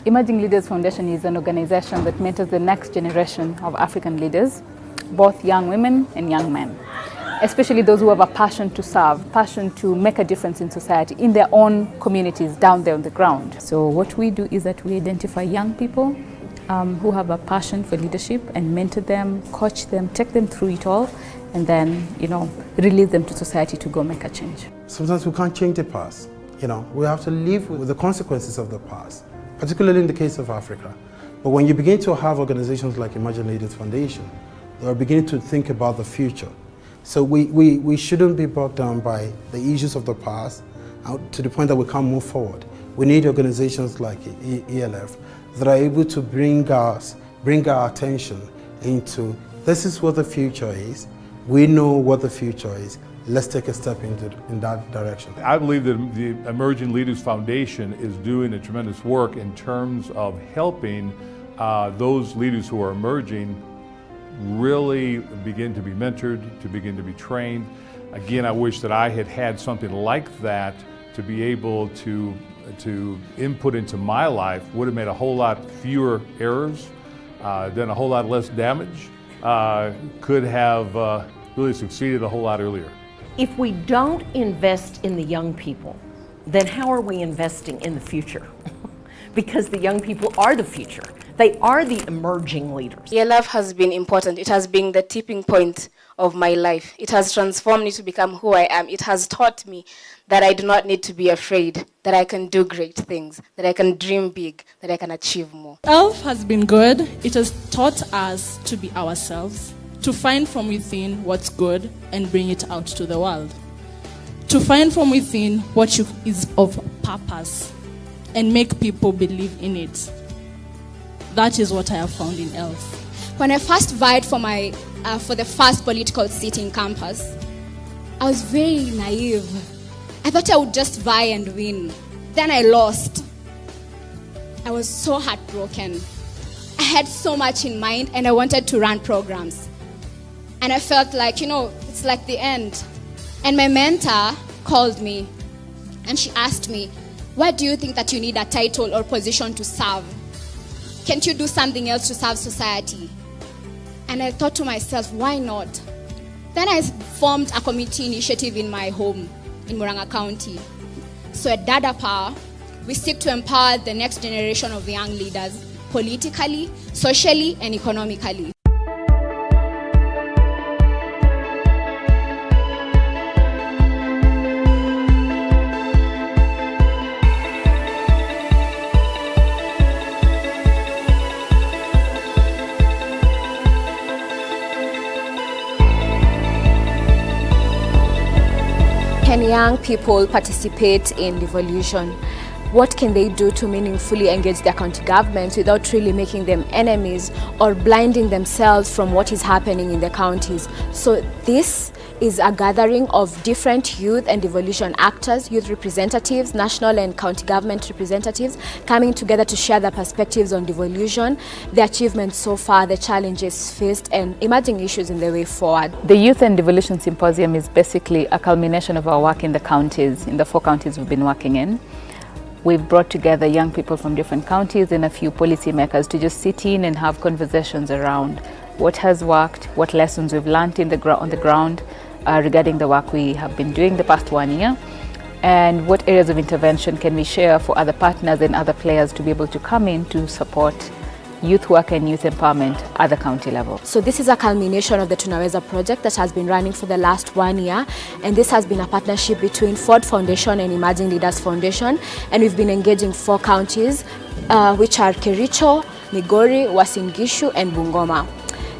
Emerging Leaders Foundation is an organization that mentors the next generation of African leaders, both young women and young men, especially those who have a passion to serve, passion to make a difference in society, in their own communities down there on the ground. So what we do is that we identify young people who have a passion for leadership and mentor them, coach them, take them through it all, and then, release them to society to go make a change. Sometimes we can't change the past. We have to live with the consequences of the past, particularly in the case of Africa. But when you begin to have organizations like Emerging Leaders Foundation, they are beginning to think about the future. So we shouldn't be bogged down by the issues of the past to the point that we can't move forward. We need organizations like ELF that are able to bring our attention into, this is what the future is. We know what the future is. Let's take a step in that direction. I believe that the Emerging Leaders Foundation is doing a tremendous work in terms of helping those leaders who are emerging really begin to be mentored, to begin to be trained. Again, I wish that I had had something like that to be able to input into my life. Would have made a whole lot fewer errors, done a whole lot less damage, could have really succeeded a whole lot earlier. If we don't invest in the young people, then how are we investing in the future? Because the young people are the future. They are the emerging leaders. ELF has been important. It has been the tipping point of my life. It has transformed me to become who I am. It has taught me that I do not need to be afraid, that I can do great things, that I can dream big, that I can achieve more. ELF has been good. It has taught us to be ourselves, to find from within what's good and bring it out to the world. To find from within what is of purpose and make people believe in it. That is what I have found in ELF. When I first vied for the first political seat in campus, I was very naive. I thought I would just vie and win. Then I lost. I was so heartbroken. I had so much in mind and I wanted to run programs. And I felt like, it's like the end. And my mentor called me and she asked me, why do you think that you need a title or position to serve? Can't you do something else to serve society? And I thought to myself, why not? Then I formed a community initiative in my home in Murang'a County. So at Dada Power, we seek to empower the next generation of young leaders politically, socially, and economically. Can young people participate in devolution? What can they do to meaningfully engage their county governments without really making them enemies or blinding themselves from what is happening in the counties? So this is a gathering of different youth and devolution actors, youth representatives, national and county government representatives, coming together to share their perspectives on devolution, the achievements so far, the challenges faced, and emerging issues in the way forward. The Youth and Devolution Symposium is basically a culmination of our work in the counties, in the 4 counties we've been working in. We've brought together young people from different counties and a few policymakers to just sit in and have conversations around what has worked, what lessons we've learned on the ground regarding the work we have been doing the past 1 year, and what areas of intervention can we share for other partners and other players to be able to come in to support youth work and youth empowerment at the county level. So this is a culmination of the Tunaweza project that has been running for the last 1 year, and this has been a partnership between Ford Foundation and Emerging Leaders Foundation, and we've been engaging 4 counties which are Kericho, Migori, Uasin Gishu and Bungoma.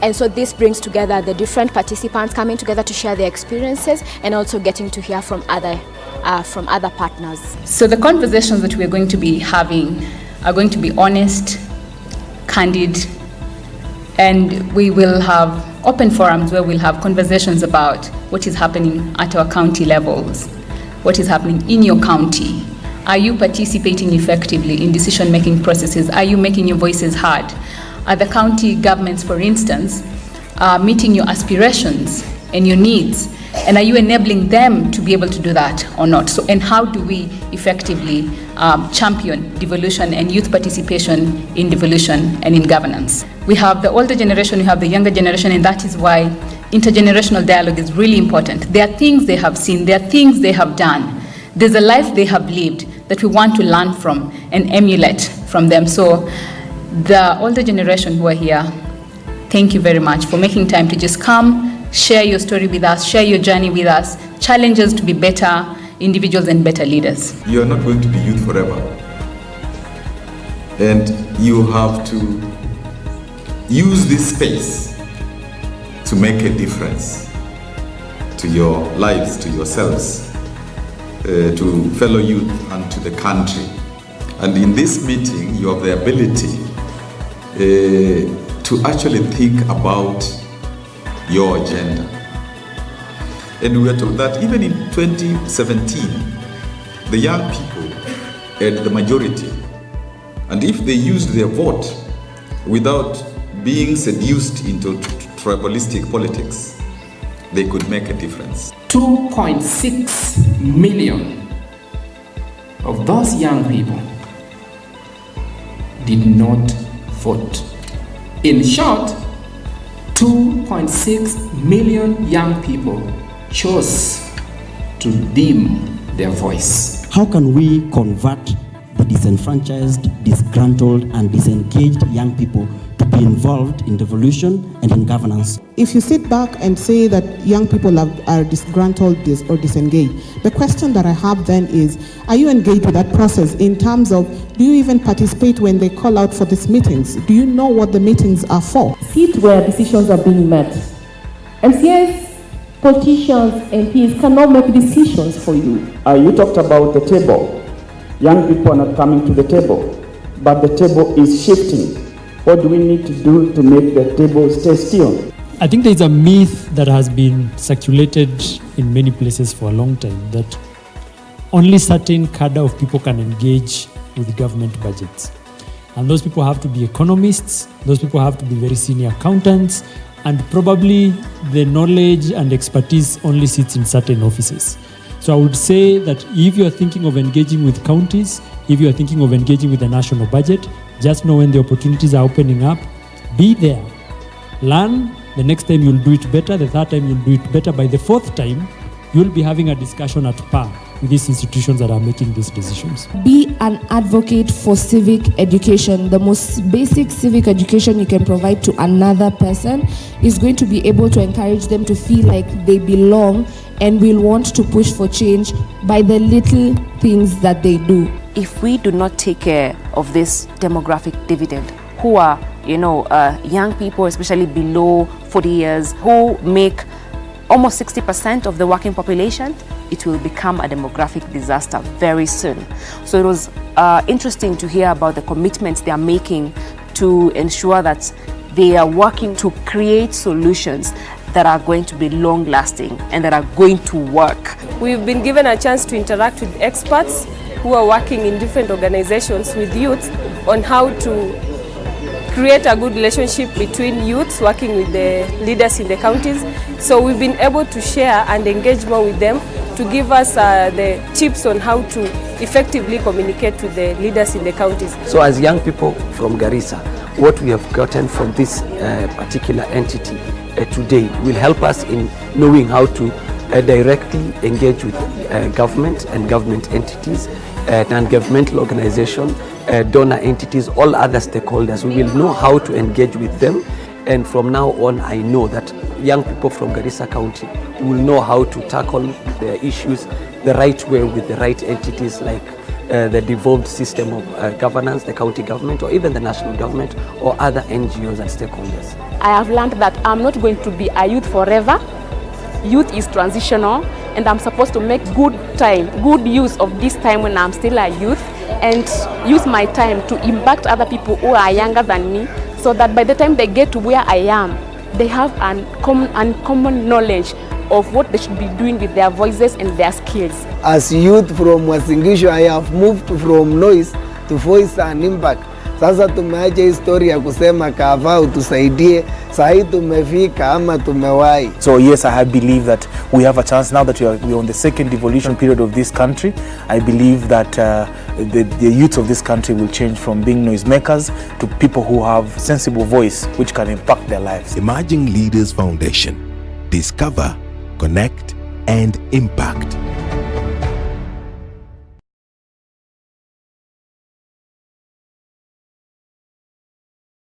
And so this brings together the different participants coming together to share their experiences and also getting to hear from other partners. So the conversations that we're going to be having are going to be honest, candid, and we will have open forums where we'll have conversations about what is happening at our county levels, what is happening in your county. Are you participating effectively in decision-making processes? Are you making your voices heard? Are the county governments, for instance, meeting your aspirations and your needs? And are you enabling them to be able to do that or not? So, and how do we effectively champion devolution and youth participation in devolution and in governance? We have the older generation, we have the younger generation, and that is why intergenerational dialogue is really important. There are things they have seen, there are things they have done. There's a life they have lived that we want to learn from and emulate from them. So the older generation who are here, thank you very much for making time to just come, share your story with us, share your journey with us, challenge us to be better individuals and better leaders. You are not going to be youth forever. And you have to use this space to make a difference to your lives, to yourselves, to fellow youth and to the country. And in this meeting, you have the ability to actually think about your agenda. And we are told that even in 2017, the young people had the majority. And if they used their vote without being seduced into tribalistic politics, they could make a difference. 2.6 million of those young people did not vote. In short, 2.6 million young people chose to dim their voice. How can we convert the disenfranchised, disgruntled, and disengaged young people to be involved in devolution and in governance? If you sit back and say that young people are disgruntled or disengaged, the question that I have then is, are you engaged with that process in terms of, do you even participate when they call out for these meetings? Do you know what the meetings are for? Sit where decisions are being made. MCAs, politicians, MPs cannot make decisions for you. You talked about the table. Young people are not coming to the table, but the table is shifting. What do we need to do to make the table stay still? I think there's a myth that has been circulated in many places for a long time that only certain cadre of people can engage with government budgets. And those people have to be economists, those people have to be very senior accountants, and probably the knowledge and expertise only sits in certain offices. So I would say that if you're thinking of engaging with counties, if you're thinking of engaging with the national budget, just know when the opportunities are opening up, be there. Learn, the next time you'll do it better, the third time you'll do it better. By the fourth time, you'll be having a discussion at par with these institutions that are making these decisions. Be an advocate for civic education. The most basic civic education you can provide to another person is going to be able to encourage them to feel like they belong and will want to push for change by the little things that they do. If we do not take care of this demographic dividend, who are, young people, especially below 40 years, who make almost 60% of the working population, it will become a demographic disaster very soon. So it was interesting to hear about the commitments they are making to ensure that they are working to create solutions that are going to be long-lasting and that are going to work. We've been given a chance to interact with experts who are working in different organizations with youth on how to create a good relationship between youths working with the leaders in the counties. So we've been able to share and engage more with them to give us the tips on how to effectively communicate with the leaders in the counties. So as young people from Garissa, what we have gotten from this particular entity today will help us in knowing how to directly engage with government and government entities, non-governmental organizations, donor entities, all other stakeholders. We will know how to engage with them, and from now on I know that young people from Garissa County will know how to tackle the issues the right way with the right entities, like the devolved system of governance, the county government, or even the national government, or other NGOs and stakeholders. I have learned that I'm not going to be a youth forever. Youth is transitional, and I'm supposed to make good use of this time when I'm still a youth, and use my time to impact other people who are younger than me, so that by the time they get to where I am, they have common knowledge of what they should be doing with their voices and their skills. As youth from Uasin Gishu, I have moved from noise to voice and impact. Sasa tumeacha historia kusema kava utusaidie, sahi tumefika ama tumewahi. So yes, I believe that we have a chance now that we're on the second devolution period of this country. I believe that the youth of this country will change from being noisemakers to people who have sensible voice which can impact their lives. Emerging Leaders Foundation. Discover, connect, and impact.